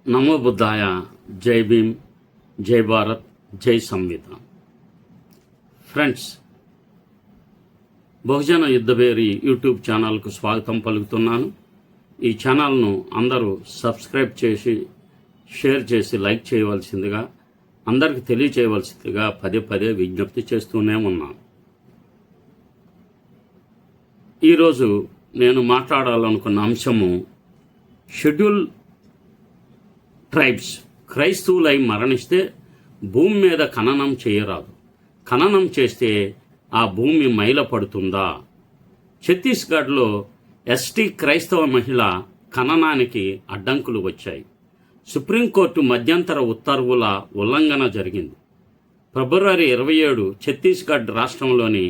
నమో బుద్ధాయ. జై భీమ్, జై భారత్, జై సంవిధాన్. ఫ్రెండ్స్, బహుజన యుద్ధభేరి యూట్యూబ్ ఛానల్కు స్వాగతం పలుకుతున్నాను. ఈ ఛానల్ను అందరూ సబ్స్క్రైబ్ చేసి షేర్ చేసి లైక్ చేయవలసిందిగా, అందరికీ తెలియచేయవలసిందిగా పదే పదే విజ్ఞప్తి చేస్తూనే ఉన్నాను. ఈరోజు నేను మాట్లాడాలనుకున్న అంశము షెడ్యూల్ ట్రైబ్స్ క్రైస్తవులై మరణిస్తే భూమి మీద ఖననం చేయరాదు. ఖననం చేస్తే ఆ భూమి మైలపడుతుందా? ఛత్తీస్గఢ్లో ఎస్టీ క్రైస్తవ మహిళ ఖననానికి అడ్డంకులు వచ్చాయి. సుప్రీంకోర్టు మధ్యంతర ఉత్తర్వుల ఉల్లంఘన జరిగింది. ఫిబ్రవరి 27 ఛత్తీస్గఢ్ రాష్ట్రంలోని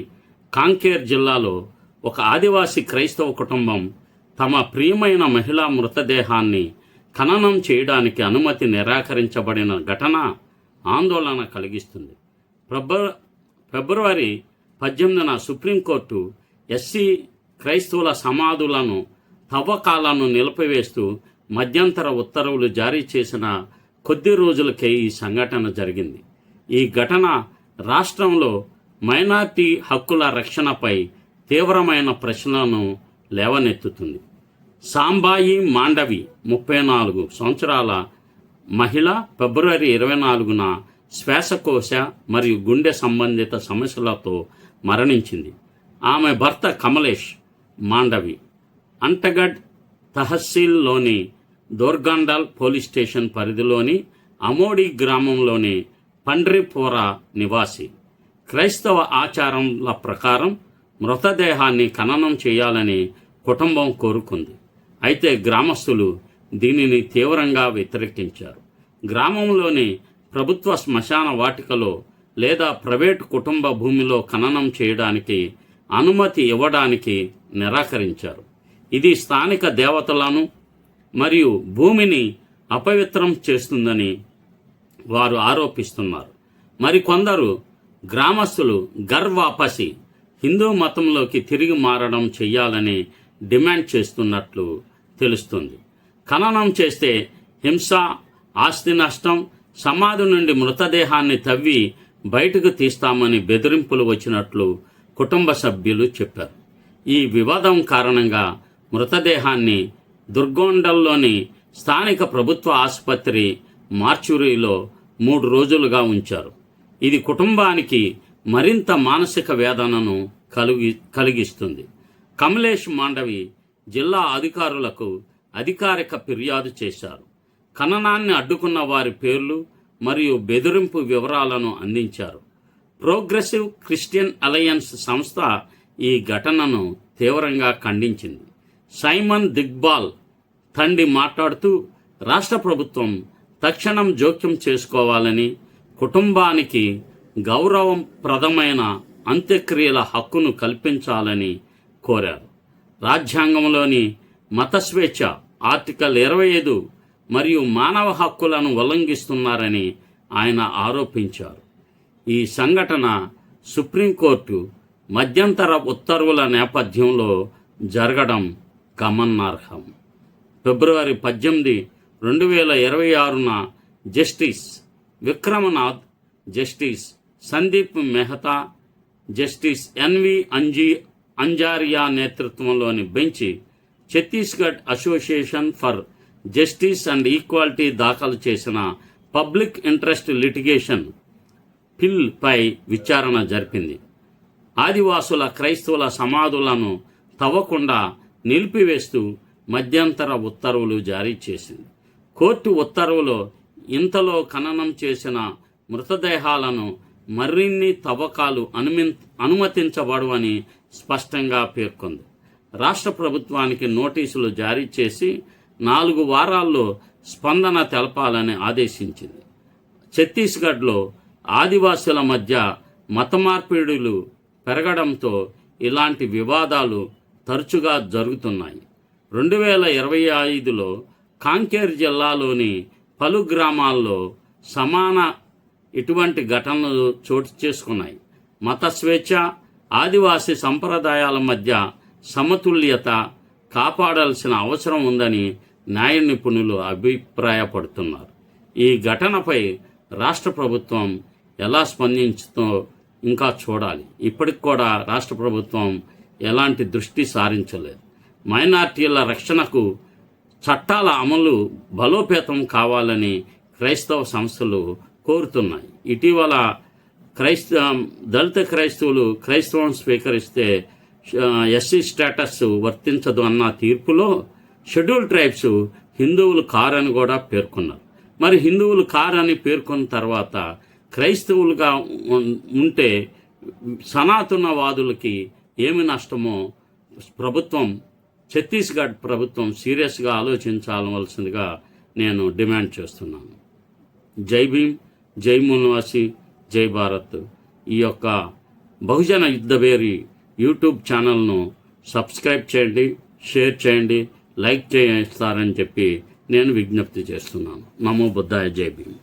కాంకేర్ జిల్లాలో ఒక ఆదివాసీ క్రైస్తవ కుటుంబం తమ ప్రియమైన మహిళా మృతదేహాన్ని ఖననం చేయడానికి అనుమతి నిరాకరించబడిన ఘటన ఆందోళన కలిగిస్తుంది. ఫిబ్రవరి 18న సుప్రీంకోర్టు ఎస్సీ క్రైస్తవుల సమాధులను తవ్వకాలను నిలిపివేస్తూ మధ్యంతర ఉత్తర్వులు జారీ చేసిన కొద్ది రోజులకే ఈ సంఘటన జరిగింది. ఈ ఘటన రాష్ట్రంలో మైనార్టీ హక్కుల రక్షణపై తీవ్రమైన ప్రశ్నలను లేవనెత్తుతుంది. సాంబాయి మాండవి 34 సంవత్సరాల మహిళ ఫిబ్రవరి 24న శ్వాసకోశ మరియు గుండె సంబంధిత సమస్యలతో మరణించింది. ఆమె భర్త కమలేష్ మాండవి అంటగఢ్ తహసీల్లోని దోర్గాండాల్ పోలీస్ స్టేషన్ పరిధిలోని అమోడి గ్రామంలోని పండ్రిపోరా నివాసి. క్రైస్తవ ఆచారాల ప్రకారం మృతదేహాన్ని ఖననం చేయాలని కుటుంబం కోరుకుంది. అయితే గ్రామస్తులు దీనిని తీవ్రంగా వ్యతిరేకించారు. గ్రామంలోని ప్రభుత్వ శ్మశాన వాటికలో లేదా ప్రైవేటు కుటుంబ భూమిలో ఖననం చేయడానికి అనుమతి ఇవ్వడానికి నిరాకరించారు. ఇది స్థానిక దేవతలను మరియు భూమిని అపవిత్రం చేస్తుందని వారు ఆరోపిస్తున్నారు. మరికొందరు గ్రామస్తులు ఘర్ వాపసి హిందూ మతంలోకి తిరిగి మారడం చెయ్యాలని డిమాండ్ చేస్తున్నట్లు తెలుస్తుంది. ఖననం చేస్తే హింస, ఆస్తి నష్టం, సమాధి నుండి మృతదేహాన్ని తవ్వి బయటకు తీస్తామని బెదిరింపులు వచ్చినట్లు కుటుంబ సభ్యులు చెప్పారు. ఈ వివాదం కారణంగా మృతదేహాన్ని దుర్గొండల్లోని స్థానిక ప్రభుత్వ ఆసుపత్రి మార్చురీలో 3 రోజులుగా ఉంచారు. ఇది కుటుంబానికి మరింత మానసిక వేదనను కలిగిస్తుంది. కమలేష్ మాండవి జిల్లా అధికారులకు అధికారిక ఫిర్యాదు చేశారు. ఖననాన్ని అడ్డుకున్న వారి పేర్లు మరియు బెదిరింపు వివరాలను అందించారు. ప్రోగ్రెసివ్ క్రిస్టియన్ అలయన్స్ సంస్థ ఈ ఘటనను తీవ్రంగా ఖండించింది. సైమన్ దిగ్బాల్ తండ్రి మాట్లాడుతూ రాష్ట్ర ప్రభుత్వం తక్షణం జోక్యం చేసుకోవాలని, కుటుంబానికి గౌరవప్రదమైన అంత్యక్రియల హక్కును కల్పించాలని కోరారు. రాజ్యాంగంలోని మత స్వేచ్ఛ ఆర్టికల్ 25 మరియు మానవ హక్కులను ఉల్లంఘిస్తున్నారని ఆయన ఆరోపించారు. ఈ సంఘటన సుప్రీంకోర్టు మధ్యంతర ఉత్తర్వుల నేపథ్యంలో జరగడం గమనార్హం. ఫిబ్రవరి 18, 2026న justice Vikram Nath, justice Sandeep Mehta, justice NV Anjaria నేతృత్వంలోని bench Chhattisgarh association for justice and equality దాఖలు చేసిన పబ్లిక్ ఇంట్రెస్ట్ లిటిగేషన్ పిల్ పై విచారణ జరిపింది. ఆదివాసుల క్రైస్తవుల సమాధులను తవ్వకుండా నిలిపివేస్తూ మధ్యంతర ఉత్తర్వులు జారీ చేసింది. కోర్టు ఉత్తర్వులో ఇంతలో ఖననం చేసిన మృతదేహాలను మరిన్ని తవ్వకాలు అనుమతించబడవని స్పష్టంగా పేర్కొంది. రాష్ట్ర ప్రభుత్వానికి నోటీసులు జారీ చేసి 4 వారాల్లో స్పందన తెలపాలని ఆదేశించింది. ఛత్తీస్గఢ్లో ఆదివాసుల మధ్య మత మార్పిడులు పెరగడంతో ఇలాంటి వివాదాలు తరచుగా జరుగుతున్నాయి. 2025లో కాంకేర్ జిల్లాలోని పలు గ్రామాల్లో ఇటువంటి ఘటనలు చోటు చేసుకున్నాయి. మత స్వేచ్ఛ, ఆదివాసీ సంప్రదాయాల మధ్య సమతుల్యత కాపాడాల్సిన అవసరం ఉందని న్యాయ నిపుణులు అభిప్రాయపడుతున్నారు. ఈ ఘటనపై రాష్ట్ర ప్రభుత్వం ఎలా స్పందించుతో ఇంకా చూడాలి. ఇప్పటికి కూడా రాష్ట్ర ప్రభుత్వం ఎలాంటి దృష్టి సారించలేదు. మైనార్టీల రక్షణకు చట్టాల అమలు బలోపేతం కావాలని క్రైస్తవ సంస్థలు కోరుతున్నాయి. ఇటీవల దళిత క్రైస్తవులు క్రైస్తవం స్వీకరిస్తే ఎస్సీ స్టేటస్ వర్తించదు అన్న తీర్పులో షెడ్యూల్ ట్రైబ్స్ హిందువులు కారని కూడా పేర్కొన్నారు. మరి హిందువులు కారని పేర్కొన్న తర్వాత క్రైస్తవులుగా ఉంటే సనాతనవాదులకి ఏమి నష్టమో ప్రభుత్వం, ఛత్తీస్గఢ్ ప్రభుత్వం సీరియస్గా ఆలోచించాల్సిందిగా నేను డిమాండ్ చేస్తున్నాను. జై భీమ్, జై మూలవాసి, జై భారత్. ఈ యొక్క బహుజన యుద్ధభేరి యూట్యూబ్ ఛానల్ను సబ్స్క్రైబ్ చేయండి, షేర్ చేయండి, లైక్ చేస్తారని చెప్పి నేను విజ్ఞప్తి చేస్తున్నాను. నమో బుద్ధాయ. జై భీమ్.